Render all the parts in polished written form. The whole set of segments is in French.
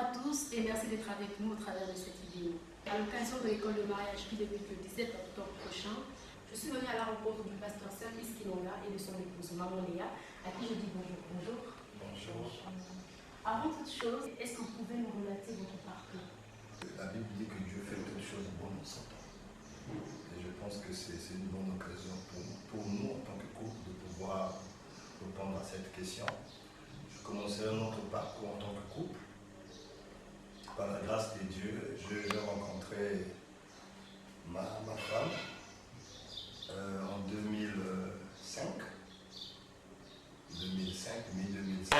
à tous et merci d'être avec nous au travers de cette vidéo. À l'occasion de l'école de mariage qui débute le 17 octobre prochain, je suis venue à la rencontre du pasteur Service Kilonga et de son épouse Maman Léa, à qui je dis bonjour. Bonjour. Bonjour. Avant toute chose, est-ce que vous pouvez nous relater votre parcours? La Bible dit que Dieu fait toutes choses bonnes en son temps. Et je pense que c'est une bonne occasion pour nous, en tant que couple, de pouvoir répondre à cette question. Je commencerai notre parcours en tant que couple. Par la grâce de Dieu, j'ai rencontré ma femme en 2005, mi-2005.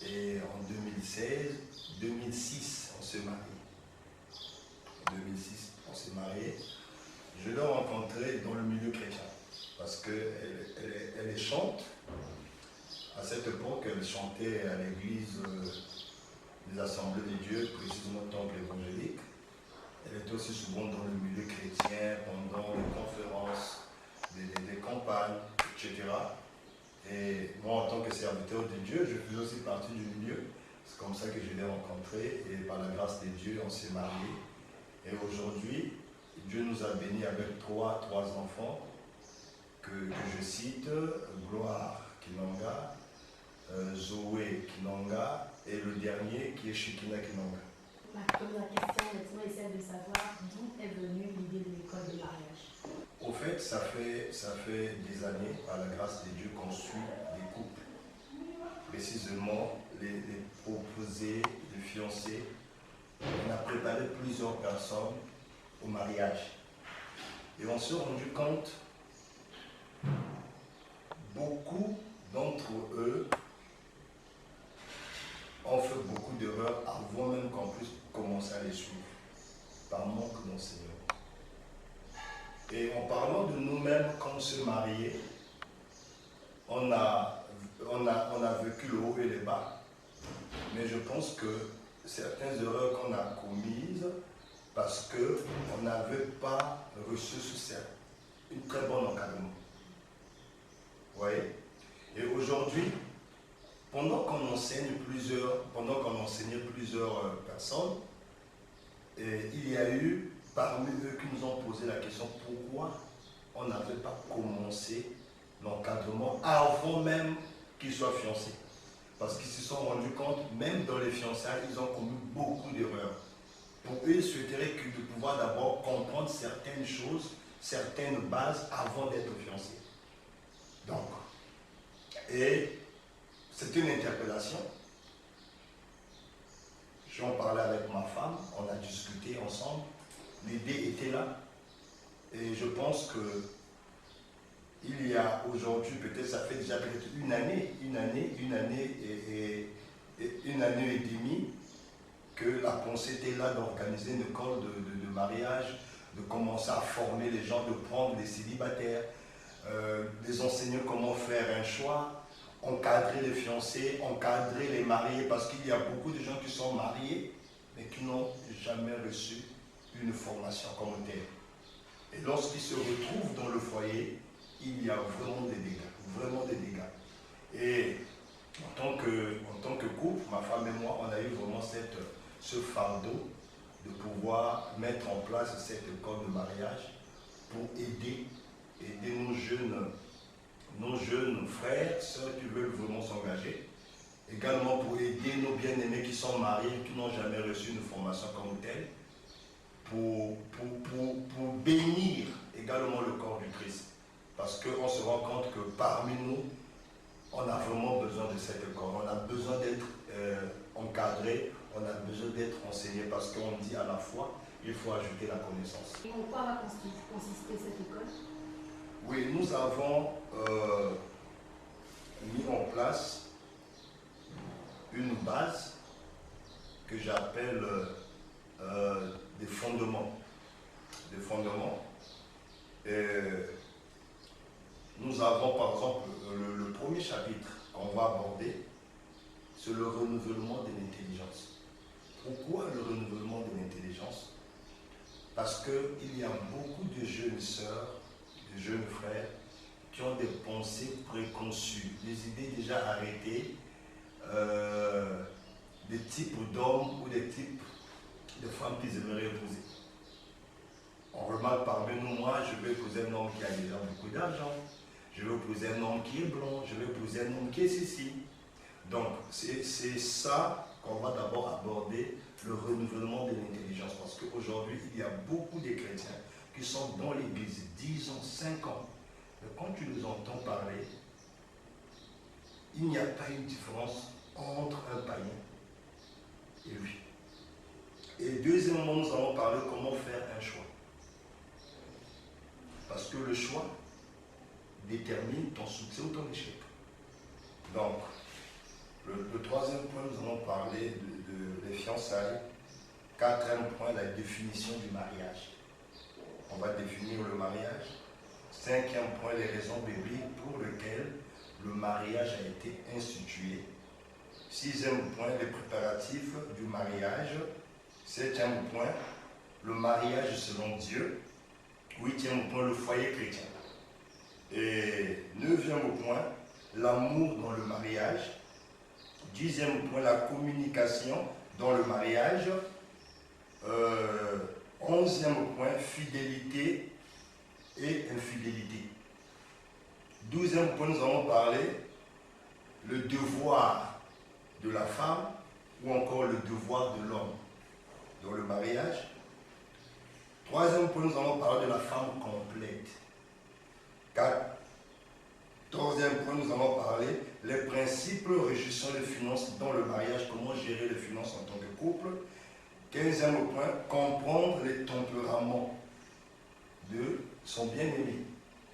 Et en 2006, on s'est marié. En 2006, on s'est marié. Je l'ai rencontrée dans le milieu chrétien parce qu'elle est chante. À cette époque, elle chantait à l'église des Assemblées de Dieu, précisément au temple évangélique. Elle était aussi souvent dans le milieu chrétien, pendant les conférences, des campagnes, etc. Et moi, en tant que serviteur de Dieu, je faisais aussi partie du milieu. C'est comme ça que je l'ai rencontré et par la grâce de Dieu, on s'est mariés. Et aujourd'hui, Dieu nous a bénis avec trois enfants que je cite, Gloire Kinonga, Zoé Kinonga et le dernier qui est Shikina Kinonga. Ma première question maintenant est celle de savoir d'où est venue l'idée de l'école de mariage. Au fait, ça fait des années, par la grâce de Dieu, qu'on suit des couples. Précisément, les proposés, les fiancés. On a préparé plusieurs personnes au mariage. Et on s'est rendu compte, beaucoup d'entre eux ont fait beaucoup d'erreurs avant même qu'on puisse commencer à les suivre, par manque d'enseignement. Et en parlant de nous-mêmes quand on s'est mariés, on a vécu le haut et le bas. Mais je pense que certaines erreurs qu'on a commises, parce qu'on n'avait pas reçu une très bonne encadrement. Vous voyez? Et aujourd'hui, pendant qu'on enseignait plusieurs personnes, il y a eu parmi eux qui nous ont posé la question pourquoi on n'avait pas commencé l'encadrement avant même qu'ils soient fiancés. Parce qu'ils se sont rendus compte, même dans les fiançailles, ils ont commis beaucoup d'erreurs. Pour eux, ils souhaiteraient de pouvoir d'abord comprendre certaines choses, certaines bases avant d'être fiancés. Donc, et c'est une interpellation. J'en parlais avec ma femme, on a discuté ensemble. L'idée était là. Et je pense que il y a aujourd'hui, peut-être ça fait déjà peut-être une année et demie que la pensée était là d'organiser une école de mariage, de commencer à former les gens, de prendre les célibataires, les enseigner comment faire un choix, encadrer les fiancés, encadrer les mariés, parce qu'il y a beaucoup de gens qui sont mariés, mais qui n'ont jamais reçu une formation comme telle. Et lorsqu'ils se retrouvent dans le foyer, il y a vraiment des dégâts. Et en tant que couple, ma femme et moi, on a eu vraiment ce fardeau de pouvoir mettre en place cette école de mariage pour aider nos jeunes frères, sœurs qui veulent vraiment s'engager. Également pour aider nos bien-aimés qui sont mariés, qui n'ont jamais reçu une formation comme telle, pour bénir également le corps du Christ. Parce qu'on se rend compte que parmi nous, on a vraiment besoin de cette école. On a besoin d'être encadré, on a besoin d'être enseigné parce qu'on dit à la fois, il faut ajouter la connaissance. Et en quoi va consister cette école? Oui, nous avons mis en place une base que j'appelle des fondements. Nous avons par exemple le premier chapitre qu'on va aborder, c'est le renouvellement de l'intelligence. Pourquoi le renouvellement de l'intelligence? Parce qu'il y a beaucoup de jeunes sœurs, de jeunes frères qui ont des pensées préconçues, des idées déjà arrêtées, des types d'hommes ou des types de femmes qu'ils aimeraient épouser. On remarque parmi nous, moi, je veux épouser un homme qui a déjà beaucoup d'argent, je veux épouser un homme qui est blond, je veux épouser un homme qui est ceci. Donc, c'est ça qu'on va d'abord aborder, le renouvellement de l'intelligence. Parce qu'aujourd'hui, il y a beaucoup de chrétiens qui sont dans l'église 10 ans, 5 ans. Mais quand tu nous entends parler, il n'y a pas une différence entre un païen et lui. Et deuxièmement, nous allons parler comment faire un choix. Parce que le choix détermine ton succès ou ton échec. Donc, le troisième point, nous allons parler des fiançailles. Quatrième point, la définition du mariage. On va définir le mariage. Cinquième point, les raisons bibliques pour lesquelles le mariage a été institué. Sixième point, les préparatifs du mariage. Septième point, le mariage selon Dieu. Huitième point, le foyer chrétien. Et neuvième point, l'amour dans le mariage. Dixième point, la communication dans le mariage. Onzième point, fidélité et infidélité. Douzième point, nous allons parler le devoir de la femme ou encore le devoir de l'homme dans le mariage. Troisième point, nous allons parler de la femme complète. Quatorzième point, nous allons parler les principes régissant les finances dans le mariage, comment gérer les finances en tant que couple. 15e point, comprendre les tempéraments de son bien-aimé,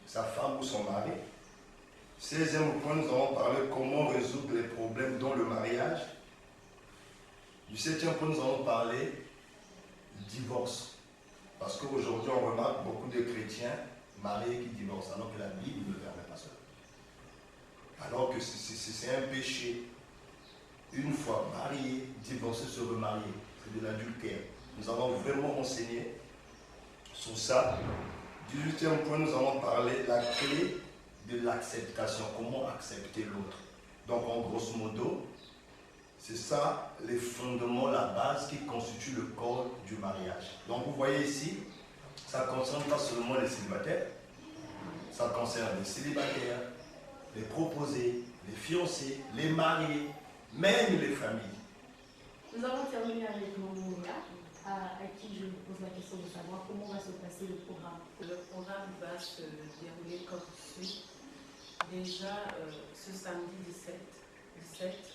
sa femme ou son mari. 16e point, nous allons parler comment résoudre les problèmes dans le mariage. Du 7e point, nous allons parler du divorce. Parce qu'aujourd'hui, on remarque beaucoup de chrétiens mariés qui divorcent, alors que la Bible ne le permet pas cela. Alors que c'est un péché. Une fois marié, divorcé, se remarier. C'est de l'adultère. Nous allons vraiment enseigner sur ça. 18e point, nous allons parler de la clé de l'acceptation. Comment accepter l'autre. Donc, en grosso modo, c'est ça les fondements, la base qui constitue le corps du mariage. Donc, vous voyez ici, ça ne concerne pas seulement les célibataires, ça concerne les célibataires, les proposés, les fiancés, les mariés, même les familles. Nous allons terminer avec mon Léa, à qui je pose la question de savoir comment va se passer le programme. Le programme va se dérouler comme suit. Déjà, ce samedi 17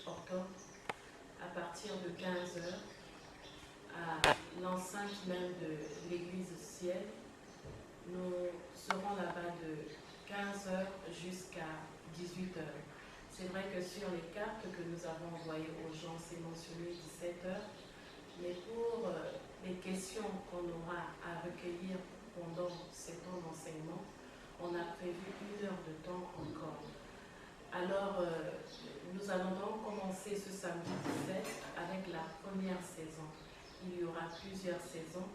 octobre, à partir de 15 h, à l'enceinte même de l'église Ciel, nous serons là-bas de 15 h jusqu'à 18 h. C'est vrai que sur les cartes que nous avons envoyées aux gens, c'est mentionné 17 h, mais pour les questions qu'on aura à recueillir pendant ces temps d'enseignement, on a prévu 1 heure de temps encore. Alors, nous allons donc commencer ce samedi 17 avec la première saison. Il y aura plusieurs saisons.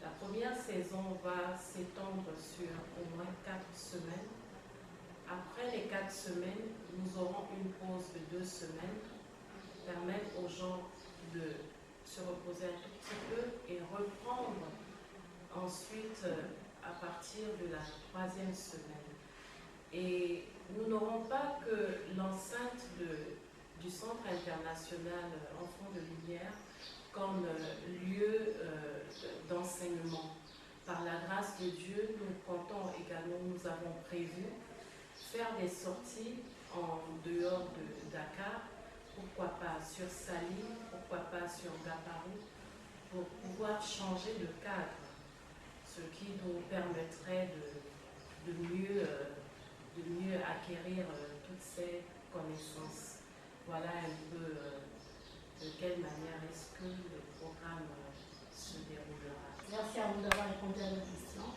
La première saison va s'étendre sur au moins 4 semaines. Après les 4 semaines, nous aurons une pause de 2 semaines, permettre aux gens de se reposer un tout petit peu et reprendre ensuite à partir de la 3e semaine. Et nous n'aurons pas que l'enceinte du Centre international Enfants de Lumière comme lieu d'enseignement. Par la grâce de Dieu, nous comptons également, nous avons prévu faire des sorties en dehors de Dakar, pourquoi pas sur Saly, pourquoi pas sur Gaparou, pour pouvoir changer de cadre, ce qui nous permettrait de mieux acquérir toutes ces connaissances. Voilà un peu de quelle manière est-ce que le programme se déroulera. Merci à vous d'avoir répondu à nos questions.